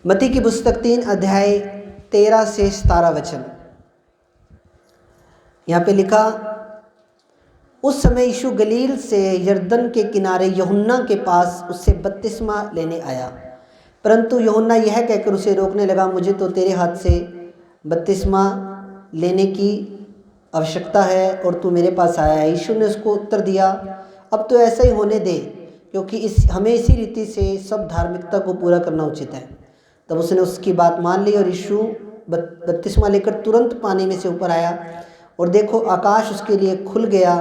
मत्ती की पुस्तक 3 अध्याय 13 से 17 वचन। यहाँ पे लिखा, उस समय यीशु गलील से यरदन के किनारे यूहन्ना के पास उससे बपतिस्मा लेने आया, परंतु यूहन्ना यह कहकर उसे रोकने लगा, मुझे तो तेरे हाथ से बपतिस्मा लेने की आवश्यकता है और तू मेरे पास आया है। यीशु ने उसको उत्तर दिया, अब तो ऐसा ही होने दे, क्योंकि हमें इसी रीति से सब धार्मिकता को पूरा करना उचित है। तब उसने उसकी बात मान ली और यीशु बपतिस्मा लेकर तुरंत पानी में से ऊपर आया, और देखो आकाश उसके लिए खुल गया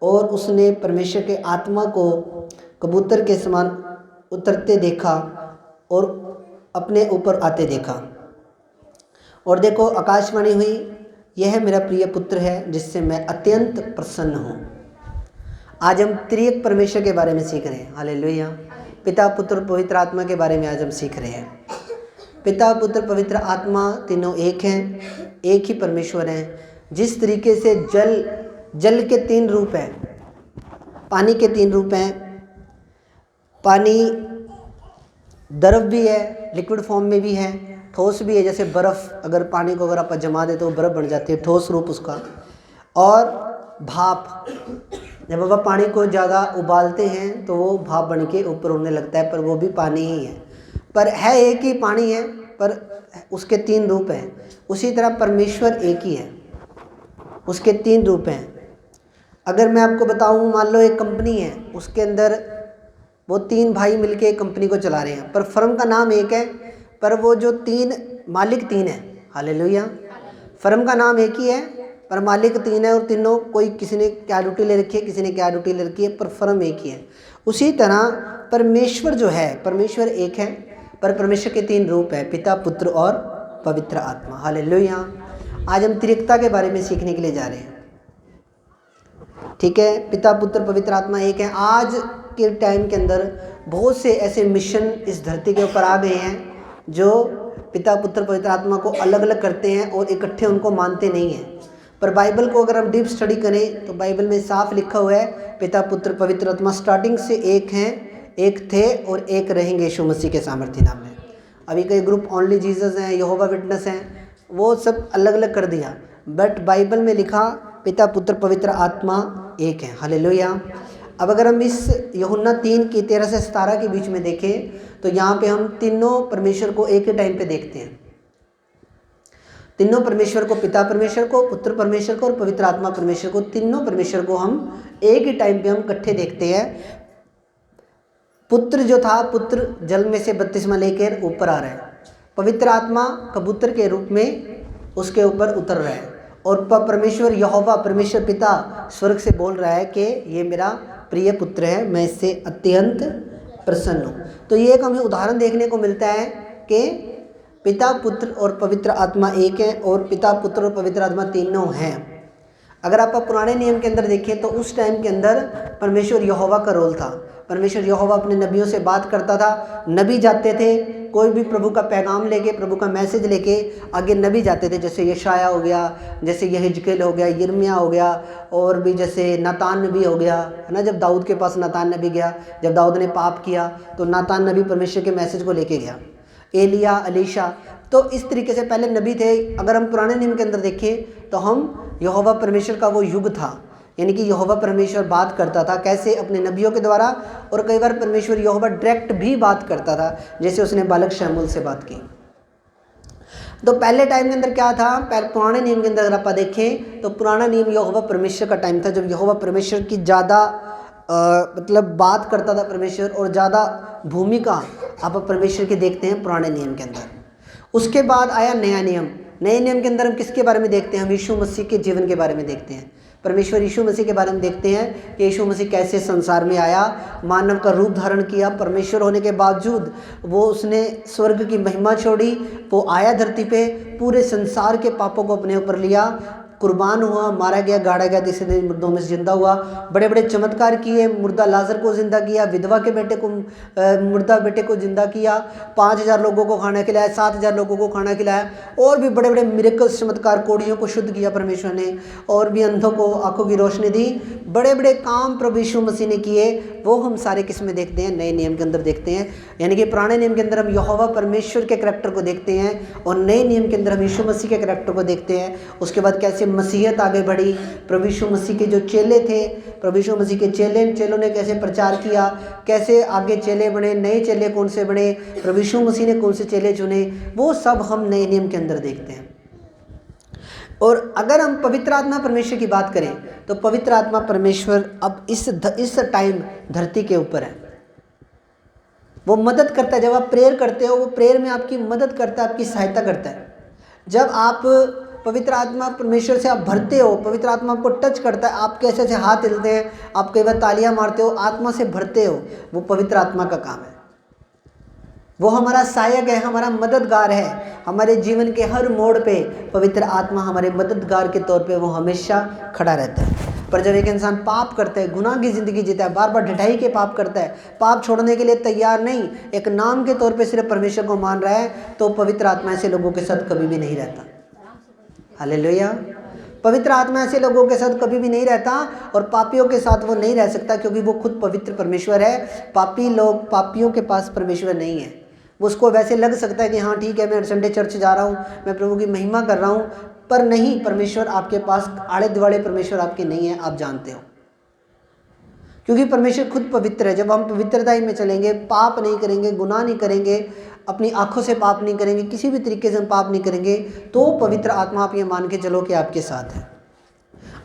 और उसने परमेश्वर के आत्मा को कबूतर के समान उतरते देखा और अपने ऊपर आते देखा। और देखो आकाशवाणी हुई, यह मेरा प्रिय पुत्र है जिससे मैं अत्यंत प्रसन्न हूँ। आज हम त्रिएक परमेश्वर के बारे में सीख रहे हैं। हालेलुया। पिता पुत्र पवित्र आत्मा के बारे में आज हम सीख रहे हैं। पिता पुत्र पवित्र आत्मा तीनों एक हैं, एक ही परमेश्वर हैं। जिस तरीके से जल के 3 रूप हैं, पानी के 3 रूप हैं। पानी द्रव भी है, लिक्विड फॉर्म में भी है, ठोस भी है। जैसे बर्फ़, अगर पानी को अगर आप जमा दे तो बर्फ़ बन जाती है, ठोस रूप उसका। और भाप, जब आप पानी को ज़्यादा उबालते हैं तो वो भाप बन के ऊपर उड़ने लगता है, पर वो भी पानी ही है, पर है एक ही पानी है, पर उसके 3 रूप हैं। उसी तरह परमेश्वर एक ही है, उसके 3 रूप हैं। अगर मैं आपको बताऊं, मान लो एक कंपनी है, उसके अंदर वो 3 भाई मिलके एक कंपनी को चला रहे हैं, पर फर्म का नाम एक है, पर वो जो 3 मालिक 3 हैं। हालेलुया। फर्म का नाम एक ही है पर मालिक 3 है, और तीनों कोई किसी ने क्या ड्यूटी ले रखी है, किसी ने क्या ड्यूटी ले रखी है, पर फर्म एक ही है। उसी तरह परमेश्वर जो है, परमेश्वर एक है, पर परमेश्वर के 3 रूप हैं, पिता पुत्र और पवित्र आत्मा। हालेलुया। आज हम त्रिएकता के बारे में सीखने के लिए जा रहे हैं। ठीक है, पिता पुत्र पवित्र आत्मा एक है। आज के टाइम के अंदर बहुत से ऐसे मिशन इस धरती के ऊपर आ गए हैं जो पिता पुत्र पवित्र आत्मा को अलग अलग करते हैं और इकट्ठे उनको मानते नहीं हैं। पर बाइबल को अगर हम डीप स्टडी करें तो बाइबल में साफ लिखा हुआ है, पिता पुत्र पवित्र आत्मा स्टार्टिंग से एक हैं, एक थे और एक रहेंगे यीशु मसीह के सामर्थ्य नाम में। अभी कई ग्रुप ओनली जीसस हैं, यहोवा विटनेस हैं, वो सब अलग अलग कर दिया, बट बाइबल में लिखा पिता पुत्र पवित्र आत्मा एक है। हालेलुया। अब अगर हम इस यूहन्ना 3 की 13 से 17 के बीच में देखें तो यहाँ पे हम तीनों परमेश्वर को एक ही टाइम पे देखते हैं। तीनों परमेश्वर को, पिता परमेश्वर को, पुत्र परमेश्वर को और पवित्र आत्मा परमेश्वर को, तीनों परमेश्वर को हम एक ही टाइम पे हम इकट्ठे देखते हैं। पुत्र जो था, पुत्र जल में से बपतिस्मा लेकर ऊपर आ रहा है, पवित्र आत्मा कबूतर के रूप में उसके ऊपर उतर रहा है, और परमेश्वर यहोवा, परमेश्वर पिता स्वर्ग से बोल रहा है कि ये मेरा प्रिय पुत्र है, मैं इससे अत्यंत प्रसन्न हूँ। तो ये एक हमें उदाहरण देखने को मिलता है कि पिता पुत्र और पवित्र आत्मा एक है, और पिता पुत्र और पवित्र आत्मा तीनों हैं। अगर आप पुराने नियम के अंदर देखें तो उस टाइम के अंदर परमेश्वर यहोवा का रोल था। परमेश्वर यहोवा अपने नबियों से बात करता था, नबी जाते थे, कोई भी प्रभु का पैगाम लेके, प्रभु का मैसेज लेके आगे नबी जाते थे। जैसे यशाया हो गया, जैसे यहिजकेल हो गया, यिर्मयाह हो गया, और भी जैसे नातान नबी हो गया, है ना। जब दाऊद के पास नातान नबी गया, जब दाऊद ने पाप किया तो नातान नबी परमेश्वर के मैसेज को लेके गया। एलिया, अलीशा, तो इस तरीके से पहले नबी थे। अगर हम पुराने नियम के अंदर देखें तो हम यहोवा परमेश्वर का वो युग था, यानी कि यहोवा परमेश्वर बात करता था कैसे, अपने नबियों के द्वारा, और कई बार परमेश्वर यहोवा डायरेक्ट भी बात करता था, जैसे उसने बालक शमूएल से बात की। तो पहले टाइम के अंदर क्या था, पुराने नियम के अंदर अगर आप देखें तो पुराना नियम यहोवा परमेश्वर का टाइम था, जब यहोवा परमेश्वर की ज़्यादा मतलब बात करता था परमेश्वर, और ज़्यादा भूमिका आप परमेश्वर की देखते हैं पुराने नियम के अंदर। उसके बाद आया नया नियम। नए नियम के अंदर हम किसके बारे में देखते हैं, हम यीशु मसीह के जीवन के बारे में देखते हैं। परमेश्वर यीशु मसीह के बारे में देखते हैं कि यीशु मसीह कैसे संसार में आया, मानव का रूप धारण किया, परमेश्वर होने के बावजूद वो उसने स्वर्ग की महिमा छोड़ी, वो आया धरती पे, पूरे संसार के पापों को अपने ऊपर लिया, कुर्बान हुआ, मारा गया, गाड़ा गया, तीसरे दिन मुर्दों में से जिंदा हुआ। बड़े बड़े चमत्कार किए, मुर्दा लाजर को जिंदा किया, विधवा के बेटे को मुर्दा बेटे को जिंदा किया, 5000 लोगों को खाना खिलाया, 7000 लोगों को खाना खिलाया, और भी बड़े बड़े मिरेकल्स चमत्कार, कोढ़ियों को शुद्ध किया परमेश्वर ने, और भी अंधों को आंखों की रोशनी दी। बड़े बड़े काम प्रभु यीशु मसीह ने किए, वो हम सारे किस में देखते हैं? नए नियम के अंदर देखते हैं। यानी कि पुराने नियम के अंदर हम यहोवा परमेश्वर के करैक्टर को देखते हैं, और नए नियम के अंदर हम यीशु मसीह के करैक्टर को देखते हैं। उसके बाद कैसे मसीहत आगे बढ़ी, प्रभु यीशु मसीह के जो चेले थे, प्रभु यीशु मसीह के चेलों ने कैसे प्रचार किया, कैसे आगे चेले बने, नए चेले कौन से बने, प्रभु यीशु मसीह ने कौन से चेले चुने, वो सब हम नए नियम के अंदर देखते हैं। और अगर हम पवित्र आत्मा परमेश्वर की बात करें तो पवित्र आत्मा परमेश्वर अब इस टाइम धरती के ऊपर है। वो मदद करता है। जब आप प्रेयर करते हो, वो प्रेयर में आपकी मदद करता है, आपकी सहायता करता है। जब आप पवित्र आत्मा परमेश्वर से आप भरते हो, पवित्र आत्मा आपको टच करता है, आप कैसे ऐसे हाथ हिलते हैं, आप कई बार तालियां मारते हो, आत्मा से भरते हो, वो पवित्र आत्मा का काम है। वो हमारा सहायक है, हमारा मददगार है। हमारे जीवन के हर मोड़ पे पवित्र आत्मा हमारे मददगार के तौर पे वो हमेशा खड़ा रहता है। पर जब एक इंसान पाप करता है, गुनाह की ज़िंदगी जीता है, बार बार ढिठाई के पाप करता है, पाप छोड़ने के लिए तैयार नहीं, एक नाम के तौर पे सिर्फ परमेश्वर को मान रहा है, तो पवित्र आत्मा ऐसे लोगों के साथ कभी भी नहीं रहता। हालेलुया। पवित्र आत्मा ऐसे लोगों के साथ कभी भी नहीं रहता, और पापियों के साथ वो नहीं रह सकता, क्योंकि वो खुद पवित्र परमेश्वर है। पापियों के पास परमेश्वर नहीं है। उसको वैसे लग सकता है कि हाँ ठीक है, मैं संडे चर्च जा रहा हूँ, मैं प्रभु की महिमा कर रहा हूँ, पर नहीं, परमेश्वर आपके पास आड़े दुआड़े परमेश्वर आपके नहीं है, आप जानते हो, क्योंकि परमेश्वर खुद पवित्र है। जब हम पवित्रता में चलेंगे, पाप नहीं करेंगे, गुनाह नहीं करेंगे, अपनी आंखों से पाप नहीं करेंगे, किसी भी तरीके से हम पाप नहीं करेंगे, तो पवित्र आत्मा, आप ये मान के चलो कि आपके साथ है।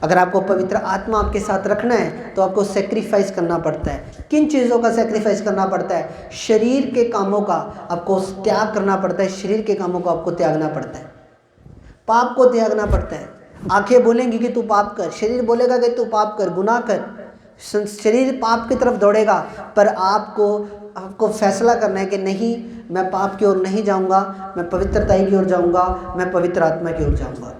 अगर आपको पवित्र आत्मा आपके साथ रखना है तो आपको सेक्रीफाइस करना पड़ता है। किन चीज़ों का सेक्रीफाइस करना पड़ता है? शरीर के कामों का आपको त्याग करना पड़ता है। शरीर के कामों को आपको त्यागना पड़ता है, पाप को त्यागना पड़ता है। आंखें बोलेंगी कि तू पाप कर, शरीर बोलेगा कि तू पाप कर, गुनाह कर, शरीर पाप की तरफ दौड़ेगा, पर आपको फैसला करना है कि नहीं, मैं पाप की ओर नहीं जाऊंगा, मैं पवित्रता की ओर जाऊंगा, मैं पवित्र आत्मा की ओर जाऊंगा।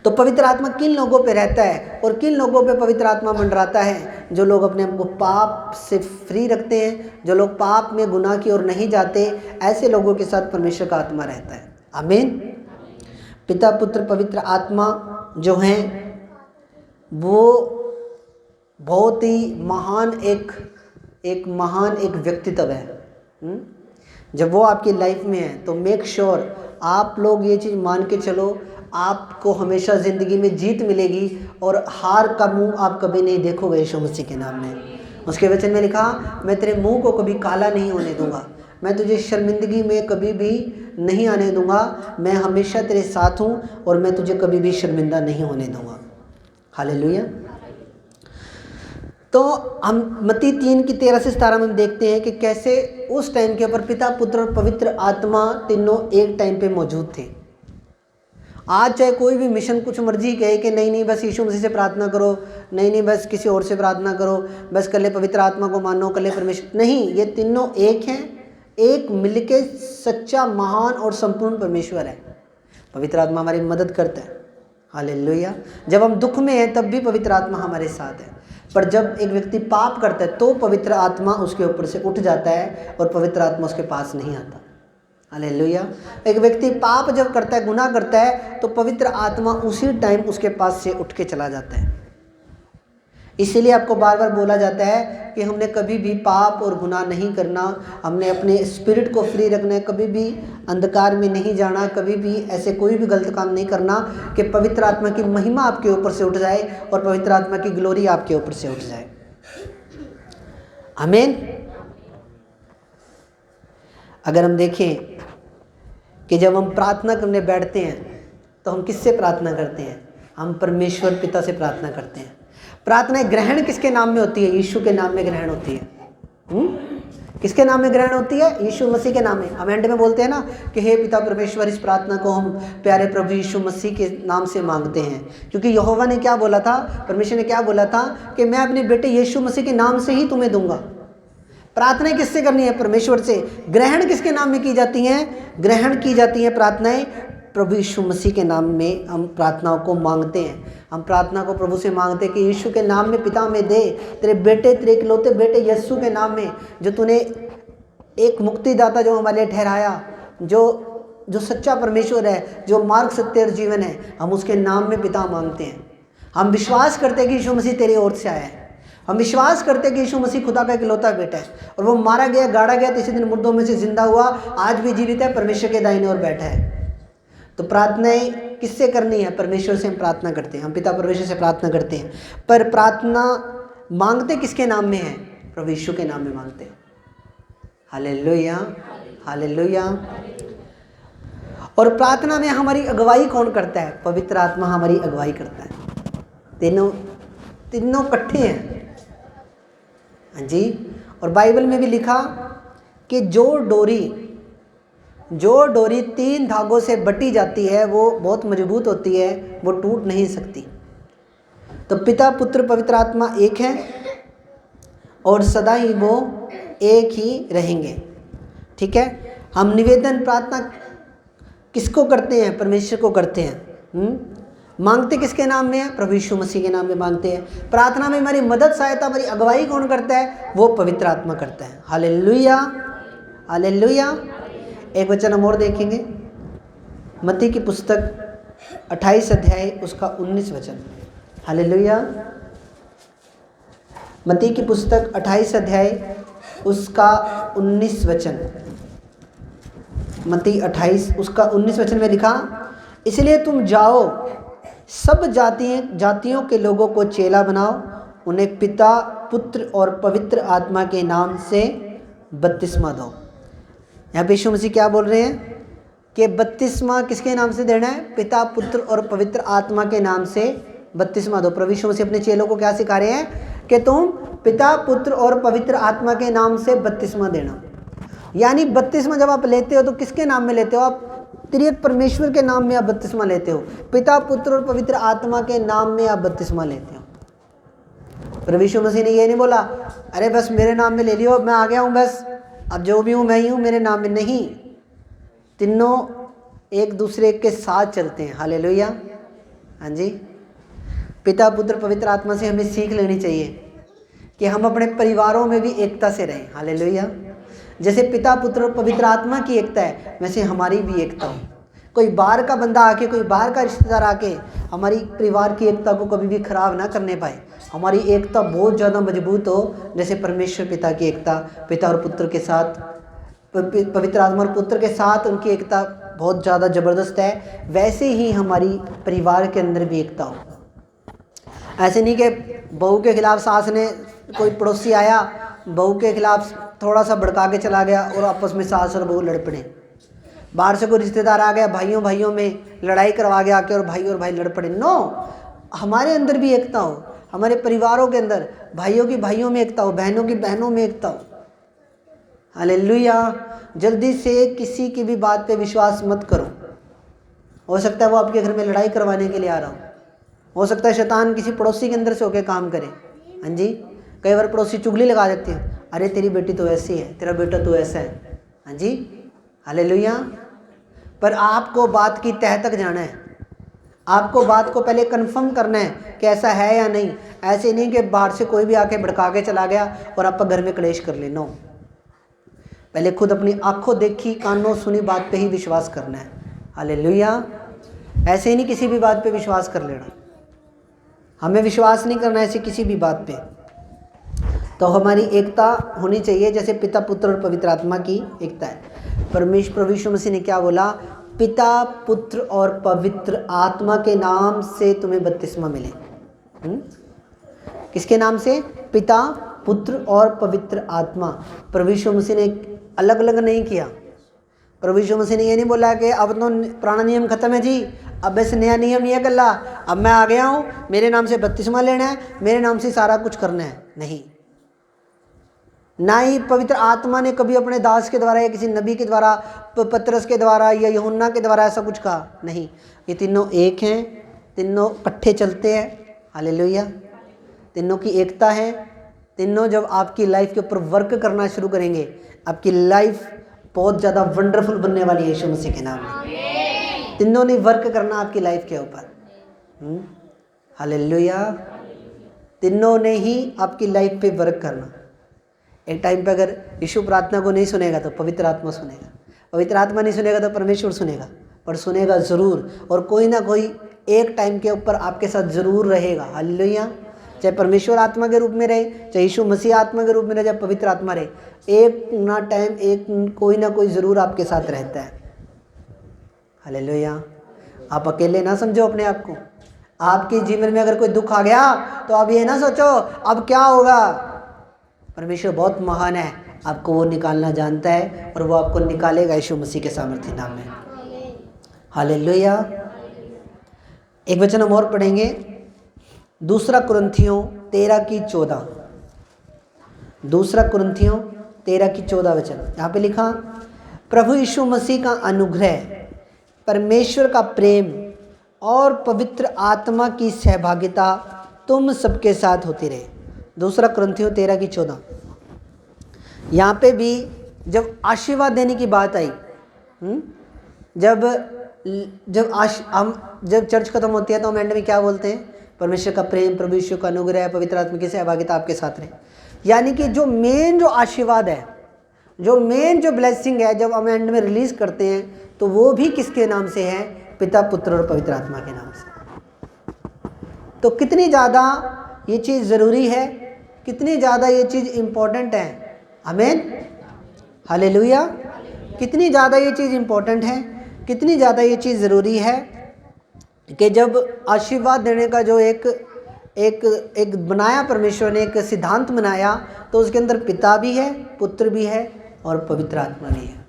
तो पवित्र आत्मा किन लोगों पे रहता है और किन लोगों पे पवित्र आत्मा मंडराता है? जो लोग अपने आप को पाप से फ्री रखते हैं, जो लोग पाप में गुनाह की ओर नहीं जाते, ऐसे लोगों के साथ परमेश्वर का आत्मा रहता है। आमीन। पिता, पुत्र, पवित्र आत्मा जो हैं, वो बहुत ही महान एक व्यक्तित्व है। जब वो आपकी लाइफ में है तो मेक श्योर आप लोग ये चीज़ मान के चलो, आपको हमेशा ज़िंदगी में जीत मिलेगी और हार का मुंह आप कभी नहीं देखोगे यीशु मसीह के नाम में। उसके वचन में लिखा, मैं तेरे मुंह को कभी काला नहीं होने दूंगा, मैं तुझे शर्मिंदगी में कभी भी नहीं आने दूंगा, मैं हमेशा तेरे साथ हूँ और मैं तुझे कभी भी शर्मिंदा नहीं होने दूंगा। हालेलुया। तो हम मत्ती 3 की 13 से 17 में हम देखते हैं कि कैसे उस टाइम के ऊपर पिता, पुत्र और पवित्र आत्मा तीनों एक टाइम पे मौजूद थे। आज चाहे कोई भी मिशन कुछ मर्जी कहे कि नहीं बस यीशु मसीह से प्रार्थना करो, नहीं बस किसी और से प्रार्थना करो, बस कल पवित्र आत्मा को मानो, कल परमेश्वर, नहीं, ये तीनों एक हैं, एक मिलके सच्चा, महान और संपूर्ण परमेश्वर है। पवित्र आत्मा हमारी मदद करता है। हालेलुया। जब हम दुख में हैं तब भी पवित्र आत्मा हमारे साथ है, पर जब एक व्यक्ति पाप करता है तो पवित्र आत्मा उसके ऊपर से उठ जाता है और पवित्र आत्मा उसके पास नहीं आता। हालेलुया। एक व्यक्ति पाप जब करता है, गुनाह करता है, तो पवित्र आत्मा उसी टाइम उसके पास से उठ के चला जाता है। इसीलिए आपको बार बार बोला जाता है कि हमने कभी भी पाप और गुनाह नहीं करना, हमने अपने स्पिरिट को फ्री रखना है, कभी भी अंधकार में नहीं जाना, कभी भी ऐसे कोई भी गलत काम नहीं करना कि पवित्र आत्मा की महिमा आपके ऊपर से उठ जाए और पवित्र आत्मा की ग्लोरी आपके ऊपर से उठ जाए। आमीन। अगर हम देखें कि जब हम प्रार्थना करने बैठते हैं तो हम किससे प्रार्थना करते हैं? हम परमेश्वर पिता से प्रार्थना करते हैं। प्रार्थना ग्रहण किसके नाम में होती है? यीशु के नाम में ग्रहण होती है। किसके नाम में ग्रहण होती है? यीशु मसीह के नाम में। हम एंड में बोलते हैं ना कि हे पिता परमेश्वर, इस प्रार्थना को हम प्यारे प्रभु यीशु मसीह के नाम से मांगते हैं, क्योंकि यहोवा ने क्या बोला था, परमेश्वर ने क्या बोला था कि मैं अपने बेटे यीशु मसीह के नाम से ही तुम्हें दूंगा। प्रार्थनाएं किससे करनी है? परमेश्वर से। ग्रहण किसके नाम में की जाती हैं? ग्रहण की जाती हैं प्रार्थनाएं प्रभु यीशु मसीह के नाम में हम प्रार्थनाओं को मांगते हैं। हम प्रार्थना को प्रभु से मांगते हैं कि यीशु के नाम में पिता में दे, तेरे बेटे, तेरे इकलौते बेटे यीशु के नाम में, जो तूने एक मुक्तिदाता जो हमारे लिए ठहराया, जो सच्चा परमेश्वर है, जो मार्ग, सत्य और जीवन है, हम उसके नाम में पिता मांगते हैं। हम विश्वास करते हैं कि यीशु मसीह तेरी ओर से आया है। हम विश्वास करते हैं कि यीशु मसीह खुदा का इकलौता बेटा है और वो मारा गया, गाड़ा गया, तीसरे दिन मुर्दों में से जिंदा हुआ, आज भी जीवित है, परमेश्वर के दाहिने ओर बैठा है। तो प्रार्थनाएं किससे करनी है? परमेश्वर से हम प्रार्थना करते हैं, हम पिता परमेश्वर से प्रार्थना करते हैं। पर प्रार्थना मांगते किसके नाम में है? प्रभु यीशु के नाम में मांगते हैं। Hallelujah, hallelujah. और प्रार्थना में हमारी अगुवाई कौन करता है? पवित्र आत्मा हमारी अगुवाई करता है। तीनों इकट्ठे हैं। हाँ जी। और बाइबल में भी लिखा कि जो डोरी 3 धागों से बटी जाती है वो बहुत मजबूत होती है, वो टूट नहीं सकती। तो पिता, पुत्र, पवित्र आत्मा एक है और सदा ही वो एक ही रहेंगे। ठीक है। हम निवेदन प्रार्थना किसको करते हैं? परमेश्वर को करते हैं। मांगते किसके नाम में है? प्रभु यीशु मसीह के नाम में मांगते हैं। प्रार्थना में हमारी मदद, सहायता, हमारी अगुवाई कौन करता है? वो पवित्र आत्मा करता है। Hallelujah, hallelujah. एक वचन हम और देखेंगे, मत्ती की पुस्तक 28 अध्याय उसका 19 वचन। हालेलुया। मत्ती की पुस्तक 28 अध्याय उसका 19 वचन। मत्ती 28 उसका 19 वचन में लिखा, इसलिए तुम जाओ, सब जातियों के लोगों को चेला बनाओ, उन्हें पिता, पुत्र और पवित्र आत्मा के नाम से बपतिस्मा दो। यहाँ पे यीशु मसीह क्या बोल रहे हैं कि बपतिस्मा किसके नाम से देना है? पिता, पुत्र और पवित्र आत्मा के नाम से बपतिस्मा दो। प्रभु यीशु मसीह अपने चेलों को क्या सिखा रहे हैं कि तुम पिता, पुत्र और पवित्र आत्मा के नाम से बपतिस्मा देना। यानी बपतिस्मा जब आप लेते हो तो किसके नाम में लेते हो? आप त्रिएक परमेश्वर के नाम में आप बपतिस्मा लेते हो। पिता, पुत्र और पवित्र आत्मा के नाम में आप बपतिस्मा लेते हो। प्रभु यीशु मसीह ने ये नहीं बोला अरे बस मेरे नाम में ले लियो, मैं आ गया हूँ, बस अब जो भी हूँ मैं ही हूँ, मेरे नाम में नहीं। तीनों एक दूसरे के साथ चलते हैं। हालेलुया। हाँ जी। पिता, पुत्र, पवित्र आत्मा से हमें सीख लेनी चाहिए कि हम अपने परिवारों में भी एकता से रहें। हालेलुया। जैसे पिता, पुत्र और पवित्र आत्मा की एकता है, वैसे हमारी भी एकता हो। कोई बाहर का बंदा आके, कोई बाहर का रिश्तेदार आके हमारी परिवार की एकता को कभी भी खराब ना करने पाए। हमारी एकता बहुत ज़्यादा मजबूत हो, जैसे परमेश्वर पिता की एकता पिता और पुत्र के साथ, पवित्र आत्मा और पुत्र के साथ उनकी एकता बहुत ज़्यादा ज़बरदस्त है, वैसे ही हमारी परिवार के अंदर भी एकता हो। ऐसे नहीं कि बहू के खिलाफ सास ने, कोई पड़ोसी आया बहू के खिलाफ थोड़ा सा भड़का के चला गया और आपस में सास और बहू लड़ पड़े। बाहर से कोई रिश्तेदार आ गया, भाइयों में लड़ाई करवा के आके और भाई लड़ पड़े। नो, हमारे अंदर भी एकता हो, हमारे परिवारों के अंदर भाइयों की भाइयों में एकता हो, बहनों की बहनों में एकता हो। हालेलुया। जल्दी से किसी की भी बात पे विश्वास मत करो। हो सकता है वो आपके घर में लड़ाई करवाने के लिए आ रहा हो सकता है शैतान किसी पड़ोसी के अंदर से होकर काम करे। हाँ जी। कई बार पड़ोसी चुगली लगा देते हैं, अरे तेरी बेटी तो ऐसी है, तेरा बेटा तो ऐसा है। हाँ जी। हालेलुया। पर आपको बात की तह तक जाना है, आपको बात को पहले कंफर्म करना है कि ऐसा है या नहीं। ऐसे नहीं कि बाहर से कोई भी आके भड़का के चला गया और आप घर में क्लेश कर ले। नो, पहले खुद अपनी आंखों देखी कानों सुनी बात पे ही विश्वास करना है। हालेलुया। ऐसे ही नहीं किसी भी बात पे विश्वास कर लेना। हमें विश्वास नहीं करना ऐसी किसी भी बात पे। तो हमारी एकता होनी चाहिए जैसे पिता, पुत्र और पवित्र आत्मा की एकता है। प्रभु यीशु मसीह ने क्या बोला? पिता, पुत्र और पवित्र आत्मा के नाम से तुम्हें बपतिस्मा मिले। किसके नाम से? पिता, पुत्र और पवित्र आत्मा। प्रभु यीशु मसीह ने अलग अलग नहीं किया। प्रभु यीशु मसीह ने ये नहीं बोला कि अब तो पुराना नियम खत्म है जी, अब बस नया नियम ये गल्ला, अब मैं आ गया हूँ, मेरे नाम से बपतिस्मा लेना है, मेरे नाम से सारा कुछ करना है। नहीं, ना ही पवित्र आत्मा ने कभी अपने दास के द्वारा या किसी नबी के द्वारा, पतरस के द्वारा या यूहन्ना के द्वारा ऐसा कुछ कहा। नहीं, ये तीनों एक हैं, तीनों इकट्ठे चलते हैं। हालेलुया। तीनों की एकता है। तीनों जब आपकी लाइफ के ऊपर वर्क करना शुरू करेंगे, आपकी लाइफ बहुत ज़्यादा वंडरफुल बनने वाली है यीशु मसीह के नाम में। तीनों ने वर्क करना आपकी लाइफ के ऊपर। हालेलुया। तीनों ने ही आपकी लाइफ पे वर्क करना। एक टाइम पे अगर यीशु प्रार्थना को नहीं सुनेगा तो पवित्र आत्मा सुनेगा, पवित्र आत्मा नहीं सुनेगा तो परमेश्वर सुनेगा, पर सुनेगा ज़रूर। और कोई ना कोई एक टाइम के ऊपर आपके साथ ज़रूर रहेगा। हालेलुया। चाहे परमेश्वर आत्मा के रूप में रहे, चाहे यीशु मसीह आत्मा के रूप में रहे, चाहे पवित्र आत्मा रहे, एक ना टाइम एक कोई ना कोई ज़रूर आपके साथ रहता है। हालेलुया। आप अकेले ना समझो अपने आप को। आपके जीवन में अगर कोई दुख आ गया तो आप ये ना सोचो अब क्या होगा। परमेश्वर बहुत महान है, आपको वो निकालना जानता है और वो आपको निकालेगा यीशु मसीह के सामर्थ्य नाम में। हालेलुया। एक वचन हम और पढ़ेंगे, 2 कुरिन्थियों 13:14। 2 कुरिन्थियों 13:14 वचन। यहाँ पे लिखा, प्रभु यीशु मसीह का अनुग्रह, परमेश्वर का प्रेम और पवित्र आत्मा की सहभागिता तुम सबके साथ होती रहे। 2 कुरिन्थियों 13:14। यहाँ पे भी जब आशीर्वाद देने की बात आई, जब चर्च खत्म होती है तो हम एंड में क्या बोलते हैं? परमेश्वर का प्रेम, प्रभु यीशु का अनुग्रह, पवित्र आत्मा की सहभागिता आपके साथ रहे। यानी कि जो मेन जो आशीर्वाद है, जो मेन जो ब्लेसिंग है, जब हम एंड में रिलीज करते हैं तो वो भी किसके नाम से है? पिता, पुत्र और पवित्र आत्मा के नाम से। तो कितनी ज़्यादा ये चीज़ ज़रूरी है, कितनी ज़्यादा ये चीज़ इम्पोर्टेंट है। आमीन। हालेलुया। कितनी ज़्यादा ये चीज़ इम्पोर्टेंट है, कितनी ज़्यादा ये चीज़ ज़रूरी है कि जब आशीर्वाद देने का जो एक बनाया परमेश्वर ने, एक सिद्धांत बनाया, तो उसके अंदर पिता भी है, पुत्र भी है और पवित्र आत्मा भी है।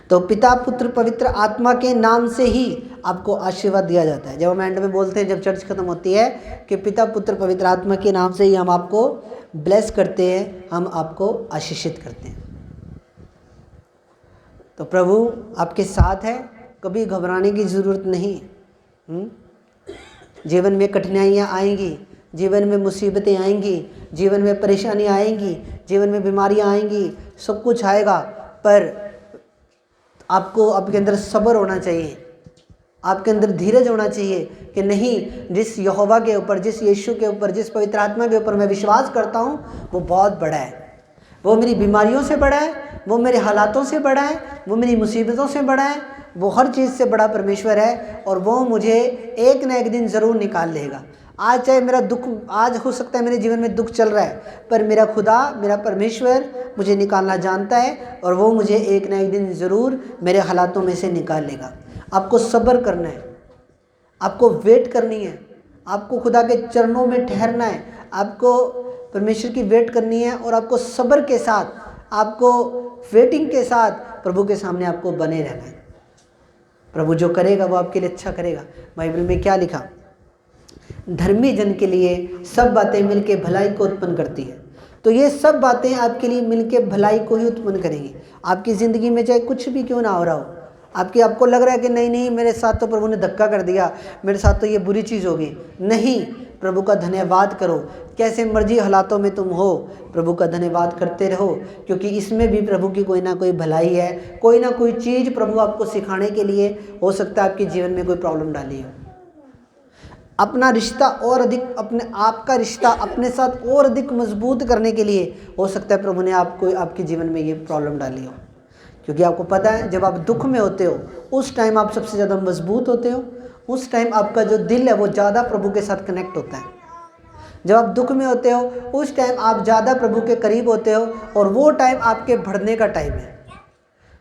तो पिता, पुत्र, पवित्र आत्मा के नाम से ही आपको आशीर्वाद दिया जाता है। जब हम एंड में बोलते हैं, जब चर्च खत्म होती है, कि पिता, पुत्र, पवित्र आत्मा के नाम से ही हम आपको ब्लेस करते हैं, हम आपको आशीषित करते हैं। तो प्रभु आपके साथ है, कभी घबराने की ज़रूरत नहीं। जीवन में कठिनाइयाँ आएंगी, जीवन में मुसीबतें आएंगी, जीवन में परेशानियाँ आएंगी, जीवन में बीमारियाँ आएंगी, सब कुछ आएगा, पर आपको आपके अंदर सब्र होना चाहिए, आपके अंदर धीरज होना चाहिए कि नहीं, जिस यहोवा के ऊपर, जिस यीशु के ऊपर, जिस पवित्र आत्मा के ऊपर मैं विश्वास करता हूँ, वो बहुत बड़ा है। वो मेरी बीमारियों से बड़ा है, वो मेरे हालातों से बड़ा है, वो मेरी मुसीबतों से बड़ा है, वो हर चीज़ से बड़ा परमेश्वर है, और वो मुझे एक ना एक दिन ज़रूर निकाल लेगा। आज चाहे मेरा दुख, आज हो सकता है मेरे जीवन में दुख चल रहा है, पर मेरा खुदा, मेरा परमेश्वर मुझे निकालना जानता है, और वो मुझे एक ना एक दिन ज़रूर मेरे हालातों में से निकाल लेगा। आपको सब्र करना है, आपको वेट करनी है, आपको खुदा के चरणों में ठहरना है, आपको परमेश्वर की वेट करनी है, और आपको सब्र के साथ, आपको वेटिंग के साथ प्रभु के सामने आपको बने रहना है। प्रभु जो करेगा वो आपके लिए अच्छा करेगा। बाइबल में क्या लिखा? धर्मी जन के लिए सब बातें मिलके भलाई को उत्पन्न करती है। तो ये सब बातें आपके लिए मिलके भलाई को ही उत्पन्न करेंगी। आपकी ज़िंदगी में चाहे कुछ भी क्यों ना हो रहा हो, आपको लग रहा है कि नहीं मेरे साथ तो प्रभु ने धक्का कर दिया, मेरे साथ तो ये बुरी चीज़ होगी, नहीं, प्रभु का धन्यवाद करो। कैसे मर्जी हालातों में तुम हो, प्रभु का धन्यवाद करते रहो, क्योंकि इसमें भी प्रभु की कोई ना कोई भलाई है, कोई ना कोई चीज़ प्रभु आपको सिखाने के लिए, हो सकता है आपके जीवन में कोई प्रॉब्लम डाली हो। अपना रिश्ता और अधिक, अपने आप का रिश्ता अपने साथ और अधिक मजबूत करने के लिए, हो सकता है प्रभु ने आपको, आपके जीवन में ये प्रॉब्लम डाली हो। क्योंकि आपको पता है, जब आप दुख में होते हो उस टाइम आप सबसे ज़्यादा मजबूत होते हो, उस टाइम आपका जो दिल है वो ज़्यादा प्रभु के साथ कनेक्ट होता है। जब आप दुख में होते हो उस टाइम आप ज़्यादा प्रभु के करीब होते हो, और वो टाइम आपके बढ़ने का टाइम है।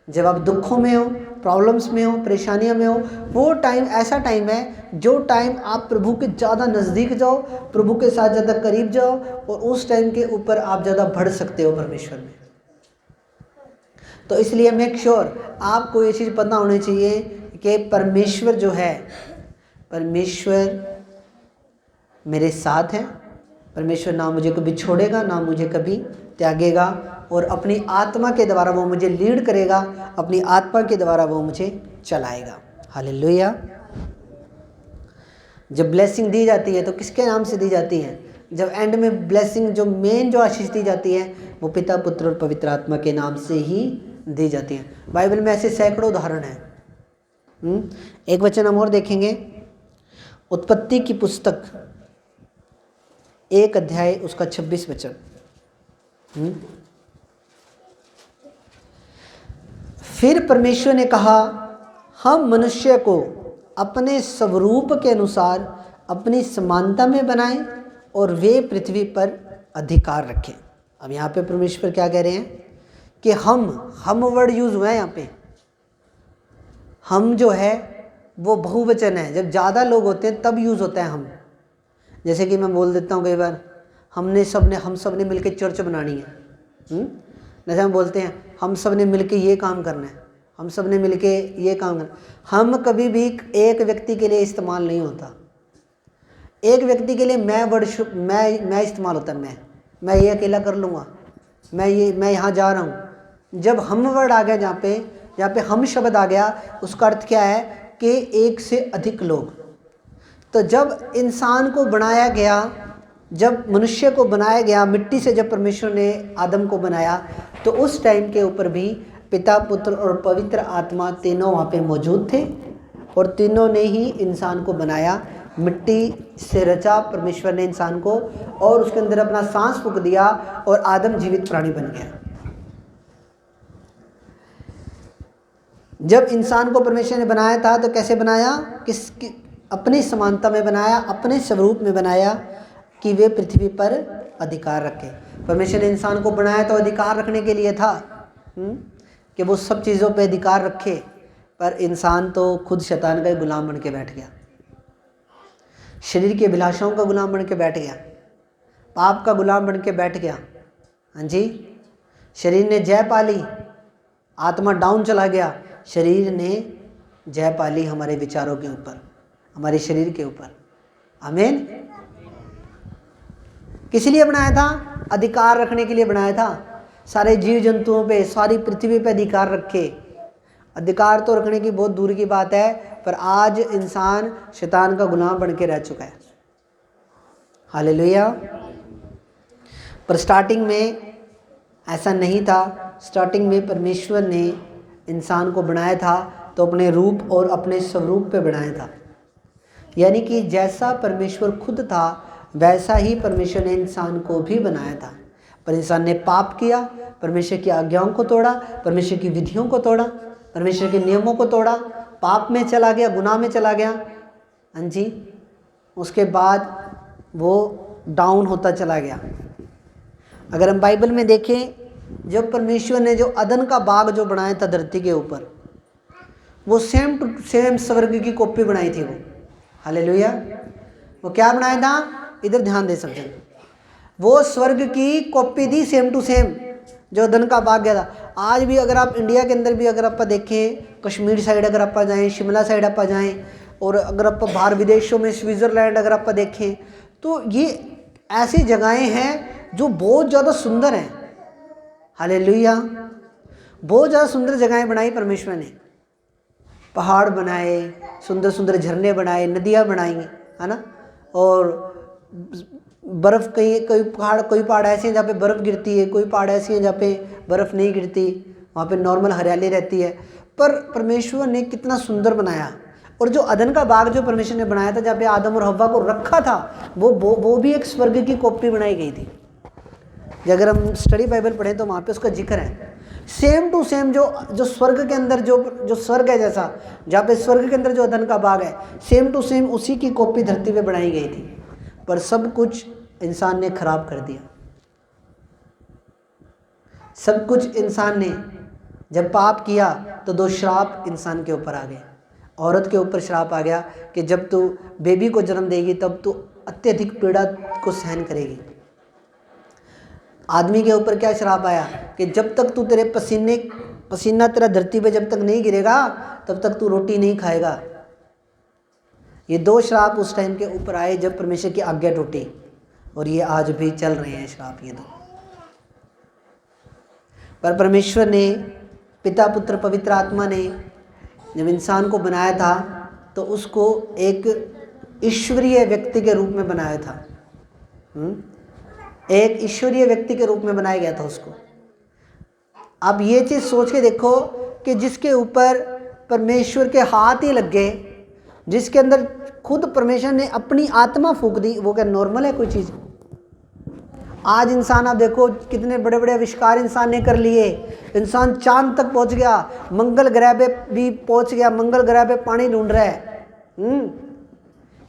जब आप दुखों में हो, प्रॉब्लम्स में हो, परेशानियों में हो, वो टाइम ऐसा टाइम है जो टाइम आप प्रभु के ज़्यादा नज़दीक जाओ, प्रभु के साथ ज़्यादा करीब जाओ, और उस टाइम के ऊपर आप ज़्यादा बढ़ सकते हो परमेश्वर में। तो इसलिए मेक श्योर आपको ये चीज़ पता होनी चाहिए कि परमेश्वर जो है, परमेश्वर मेरे साथ है, परमेश्वर ना मुझे कभी छोड़ेगा, ना मुझे कभी त्यागेगा, और अपनी आत्मा के द्वारा वो मुझे लीड करेगा, अपनी आत्मा के द्वारा वो मुझे चलाएगा। हालेलुया। जब ब्लेसिंग दी जाती है तो किसके नाम से दी जाती है? जब एंड में ब्लेसिंग, जो मेन जो आशीष दी जाती है, वो पिता, पुत्र और पवित्र आत्मा के नाम से ही दी जाती हैं। बाइबल में ऐसे सैकड़ों उदाहरण हैं। एक वचन हम और देखेंगे, उत्पत्ति की पुस्तक 1 अध्याय उसका 26 वचन। फिर परमेश्वर ने कहा, हम मनुष्य को अपने स्वरूप के अनुसार अपनी समानता में बनाएं और वे पृथ्वी पर अधिकार रखें। अब यहाँ पे परमेश्वर क्या कह रहे हैं कि हम वर्ड यूज हुआ है यहाँ पे। हम जो है वो बहुवचन है, जब ज़्यादा लोग होते हैं तब यूज़ होता है हम। जैसे कि मैं बोल देता हूँ कई बार, हम सब ने मिलके चर्च बनानी है। जैसे हम बोलते हैं हम सब ने मिलके ये काम करना है, हम सब ने मिलके ये काम करना। हम कभी भी एक व्यक्ति के लिए इस्तेमाल नहीं होता। एक व्यक्ति के लिए मैं इस्तेमाल होता है। मैं ये अकेला कर लूँगा, मैं यहाँ जा रहा हूँ। जब हम वर्ड आ गया जहाँ पे हम शब्द आ गया, उसका अर्थ क्या है कि एक से अधिक लोग। तो जब इंसान को बनाया गया, जब मनुष्य को बनाया गया मिट्टी से, जब परमेश्वर ने आदम को बनाया, तो उस टाइम के ऊपर भी पिता, पुत्र और पवित्र आत्मा तीनों वहाँ पे मौजूद थे और तीनों ने ही इंसान को बनाया। मिट्टी से रचा परमेश्वर ने इंसान को और उसके अंदर अपना सांस फूंक दिया और आदम जीवित प्राणी बन गया। जब इंसान को परमेश्वर ने बनाया था तो कैसे बनाया? अपनी समानता में बनाया, अपने स्वरूप में बनाया कि वे पृथ्वी पर अधिकार रखे। परमेश्वर ने इंसान को बनाया तो अधिकार रखने के लिए था कि वो सब चीज़ों पे अधिकार रखे, पर इंसान तो खुद शैतान का गुलाम बन के बैठ गया, शरीर की अभिलाषाओं का गुलाम बन के बैठ गया, पाप का गुलाम बन के बैठ गया। हाँ जी, शरीर ने जय पा ली, आत्मा डाउन चला गया, शरीर ने जय पा ली हमारे विचारों के ऊपर, हमारे शरीर के ऊपर। आमीन। किस लिए बनाया था? अधिकार रखने के लिए बनाया था। सारे जीव जंतुओं पे, सारी पृथ्वी पे अधिकार रखे। अधिकार तो रखने की बहुत दूर की बात है, पर आज इंसान शैतान का गुलाम बन के रह चुका है। हालेलुया। पर स्टार्टिंग में ऐसा नहीं था। स्टार्टिंग में परमेश्वर ने इंसान को बनाया था तो अपने रूप और अपने स्वरूप पे बनाया था, यानी कि जैसा परमेश्वर खुद था वैसा ही परमेश्वर ने इंसान को भी बनाया था। पर इंसान ने पाप किया, परमेश्वर की आज्ञाओं को तोड़ा, परमेश्वर की विधियों को तोड़ा, परमेश्वर के नियमों को तोड़ा, पाप में चला गया, गुनाह में चला गया। हाँ जी, उसके बाद वो डाउन होता चला गया। अगर हम बाइबल में देखें, जब परमेश्वर ने जो अदन का बाग जो बनाया था धरती के ऊपर, वो सेम टू सेम स्वर्ग की कॉपी बनाई थी वो। हालेलुया। वो क्या बनाया था? इधर ध्यान दे सब जन। वो स्वर्ग की कॉपी थी, सेम टू सेम, जो अदन का बाग गया था। आज भी अगर आप इंडिया के अंदर भी अगर आप देखें, कश्मीर साइड अगर आप जाएँ, शिमला साइड आप जाएँ, और अगर आप बाहर विदेशों में स्विट्ज़रलैंड अगर आप देखें, तो ये ऐसी जगहें हैं जो बहुत ज़्यादा सुंदर हैं। हालेलुया। बहुत ज़्यादा सुंदर जगहें बनाई परमेश्वर ने, पहाड़ बनाए, सुंदर सुंदर झरने बनाए, नदियाँ बनाई, है ना। और बर्फ़, कोई पहाड़ ऐसे हैं जहाँ पे बर्फ़ गिरती है, कोई पहाड़ ऐसे हैं जहाँ पे बर्फ़ नहीं गिरती, वहाँ पे नॉर्मल हरियाली रहती है। पर परमेश्वर ने कितना सुंदर बनाया। और जो अदन का बाग जो परमेश्वर ने बनाया था, जहाँ पे आदम और हव्वा को रखा था, वो भी एक स्वर्ग की कॉपी बनाई गई थी। अगर हम स्टडी बाइबल पढ़ें तो वहाँ पे उसका जिक्र है। सेम टू सेम जो स्वर्ग के अंदर जो स्वर्ग है, जैसा जहाँ पे स्वर्ग के अंदर जो अदन का बाग है, सेम टू सेम उसी की कॉपी धरती पे बनाई गई थी। पर सब कुछ इंसान ने खराब कर दिया। सब कुछ इंसान ने जब पाप किया तो 2 श्राप इंसान के ऊपर आ गए। औरत के ऊपर श्राप आ गया कि जब तू बेबी को जन्म देगी तब तू अत्यधिक पीड़ा को सहन करेगी। आदमी के ऊपर क्या श्राप आया कि जब तक तू तेरे पसीना तेरा धरती पे जब तक नहीं गिरेगा तब तक तू रोटी नहीं खाएगा। ये 2 श्राप उस टाइम के ऊपर आए जब परमेश्वर की आज्ञा टूटी, और ये आज भी चल रहे हैं श्राप ये 2। पर परमेश्वर ने, पिता, पुत्र, पवित्र आत्मा ने जब इंसान को बनाया था तो उसको एक ईश्वरीय व्यक्ति के रूप में बनाया था। एक ईश्वरीय व्यक्ति के रूप में बनाया गया था उसको। आप ये चीज़ सोच के देखो कि जिसके ऊपर परमेश्वर के हाथ ही लग गए, जिसके अंदर खुद परमेश्वर ने अपनी आत्मा फूंक दी, वो क्या नॉर्मल है कोई चीज़? आज इंसान आप देखो कितने बड़े बड़े आविष्कार इंसान ने कर लिए। इंसान चांद तक पहुंच गया, मंगल ग्रह पे भी पहुंच गया, मंगल ग्रह पे पानी ढूंढ रहा है।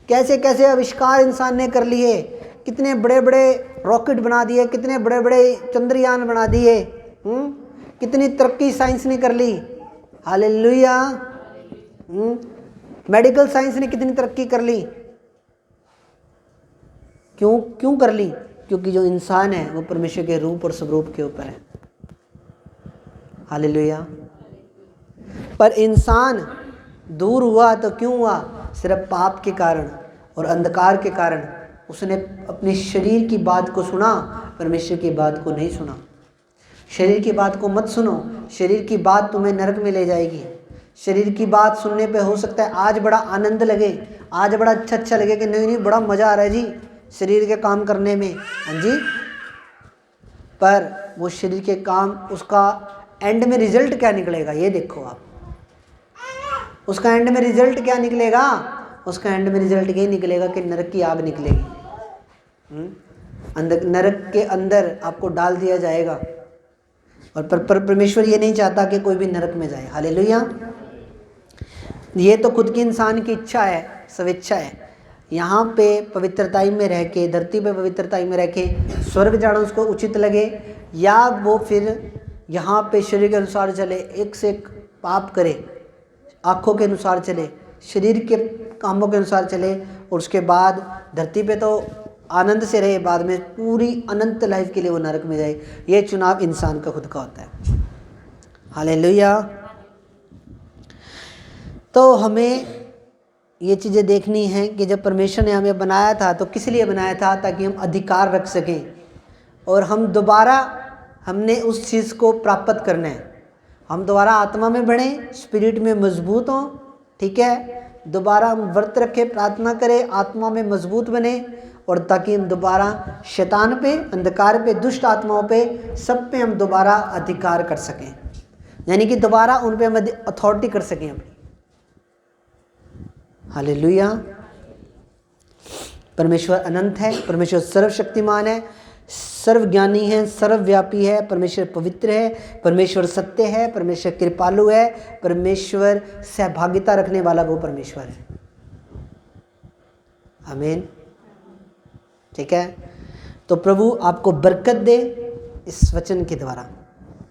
कैसे कैसे आविष्कार इंसान ने कर लिए, कितने बड़े बड़े रॉकेट बना दिए, कितने बड़े बड़े चंद्रयान बना दिए, कितनी तरक्की साइंस ने कर ली। हालेलुया। मेडिकल साइंस ने कितनी तरक्की कर ली। क्यों कर ली? क्योंकि जो इंसान है वो परमेश्वर के रूप और स्वरूप के ऊपर है। हालेलुया। पर इंसान दूर हुआ तो क्यों हुआ? सिर्फ पाप के कारण और अंधकार के कारण। उसने अपने शरीर की बात को सुना, परमेश्वर की बात को नहीं सुना। शरीर की बात को मत सुनो, शरीर की बात तुम्हें नरक में ले जाएगी। शरीर की बात सुनने पे हो सकता है आज बड़ा आनंद लगे, आज बड़ा अच्छा लगे कि नहीं बड़ा मज़ा आ रहा है जी शरीर के काम करने में, हाँ जी, पर वो शरीर के काम, उसका एंड में रिजल्ट क्या निकलेगा ये देखो आप। उसका एंड में रिजल्ट क्या निकलेगा? उसका एंड में रिजल्ट ये निकलेगा कि नरक की आग निकलेगी। नरक के अंदर आपको डाल दिया जाएगा। और परमेश्वर ये नहीं चाहता कि कोई भी नरक में जाए। हालेलुया। ये तो खुद की इंसान की इच्छा है, स्वेच्छा है। यहाँ पे पवित्रताई में रह के, धरती पे पवित्रताई में रह के स्वर्ग जाना उसको उचित लगे, या वो फिर यहाँ पे शरीर के अनुसार चले, एक से एक पाप करे, आँखों के अनुसार चले, शरीर के कामों के अनुसार चले, और उसके बाद धरती पे तो आनंद से रहे, बाद में पूरी अनंत लाइफ के लिए वो नरक में जाए। ये चुनाव इंसान का खुद का होता है। हालेलुया। तो हमें ये चीज़ें देखनी हैं कि जब परमेश्वर ने हमें बनाया था तो किस लिए बनाया था? ताकि हम अधिकार रख सकें और हम दोबारा हमने उस चीज़ को प्राप्त करना है। हम दोबारा आत्मा में बढ़ें, स्पिरिट में मजबूत हों, ठीक है, दोबारा हम व्रत रखें, प्रार्थना करें, आत्मा में मजबूत बने, और ताकि हम दोबारा शैतान पे, अंधकार पे, दुष्ट आत्माओं पे, सब पे हम दोबारा अधिकार कर सकें, यानी कि दोबारा उन पे हम अथॉरिटी कर सकें अपनी। हालेलुया। परमेश्वर अनंत है, परमेश्वर सर्वशक्तिमान है, सर्वज्ञानी है, सर्वव्यापी है, परमेश्वर पवित्र है, परमेश्वर सत्य है, परमेश्वर कृपालु है, परमेश्वर सहभागिता रखने वाला वो परमेश्वर है। आमीन। ठीक है, तो प्रभु आपको बरकत दे इस वचन के द्वारा।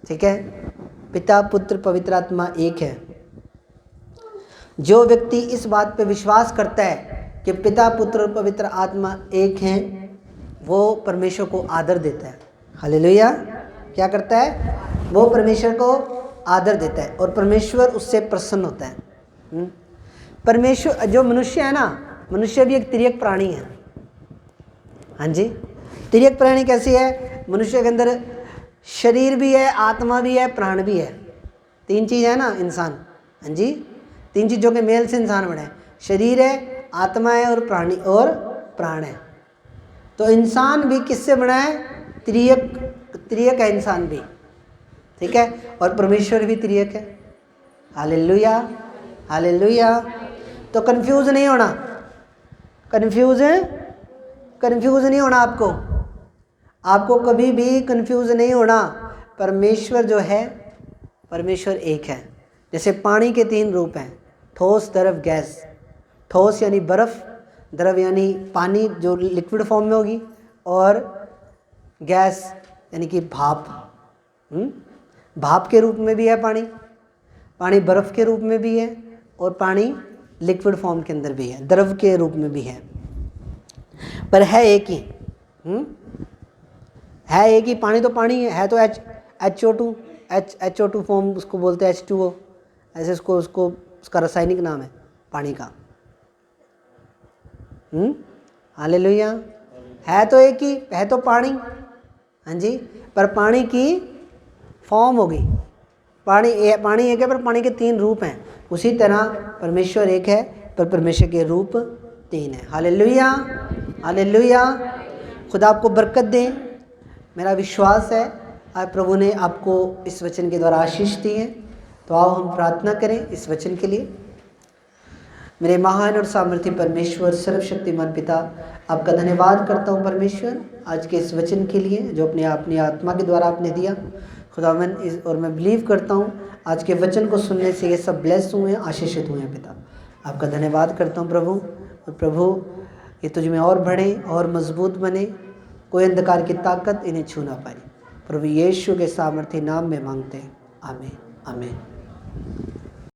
ठीक है, पिता पुत्र पवित्र आत्मा एक है। जो व्यक्ति इस बात पे विश्वास करता है कि पिता पुत्र और पवित्र आत्मा एक हैं, वो परमेश्वर को आदर देता है। हालेलुया। क्या करता है? वो परमेश्वर को आदर देता है और परमेश्वर उससे प्रसन्न होता है। परमेश्वर, जो मनुष्य है ना, मनुष्य भी एक तिर्यक प्राणी है। हाँ जी, तिर्यक प्राणी कैसी है? मनुष्य के अंदर शरीर भी है, आत्मा भी है, प्राण भी है। तीन चीज़ है ना इंसान। हाँ जी, तीन चीज़ों के मेल से इंसान बना है। शरीर है, आत्मा है, और प्राणी और प्राण है। तो इंसान भी किससे बना है? त्रियक है इंसान भी। ठीक है, और परमेश्वर भी त्रियक है। Hallelujah, hallelujah. तो कंफ्यूज नहीं होना, कंफ्यूज नहीं होना आपको कभी भी कंफ्यूज नहीं होना। परमेश्वर जो है, परमेश्वर एक है। जैसे पानी के तीन रूप हैं, ठोस, द्रव, गैस। ठोस यानी बर्फ़, द्रव यानी पानी जो लिक्विड फॉर्म में होगी, और गैस यानी कि भाप। भाप के रूप में भी है पानी, पानी बर्फ़ के रूप में भी है, और पानी लिक्विड फॉर्म के अंदर भी है, द्रव के रूप में भी है, पर है एक ही। है एक ही। पानी तो पानी है तो HO2 फॉर्म उसको बोलते हैं, H2O, ऐसे उसका रासायनिक नाम है पानी का। हालेलुया। है तो एक ही, है तो पानी। हाँ जी, पर पानी की फॉर्म होगी। पानी एक है पर पानी के तीन रूप हैं। उसी तरह परमेश्वर एक है पर परमेश्वर के रूप तीन है। Hallelujah, hallelujah. खुदा आपको बरकत दे। मेरा विश्वास है आज प्रभु ने आपको इस वचन के द्वारा आशीष दी है। तो आओ हम प्रार्थना करें इस वचन के लिए। मेरे महान और सामर्थ्य परमेश्वर, सर्वशक्तिमान पिता, आपका धन्यवाद करता हूँ परमेश्वर आज के इस वचन के लिए जो अपनी आत्मा के द्वारा आपने दिया खुदावन। और मैं बिलीव करता हूँ आज के वचन को सुनने से ये सब ब्लेस हुए हैं, आशीषित हुए हैं पिता। आपका धन्यवाद करता हूँ प्रभु। और प्रभु ये तुझ में और बढ़े और मजबूत बने, कोई अंधकार की ताकत इन्हें छू ना पाए। प्रभु यीशु के सामर्थ्य नाम में मांगते हैं, आमीन आमीन।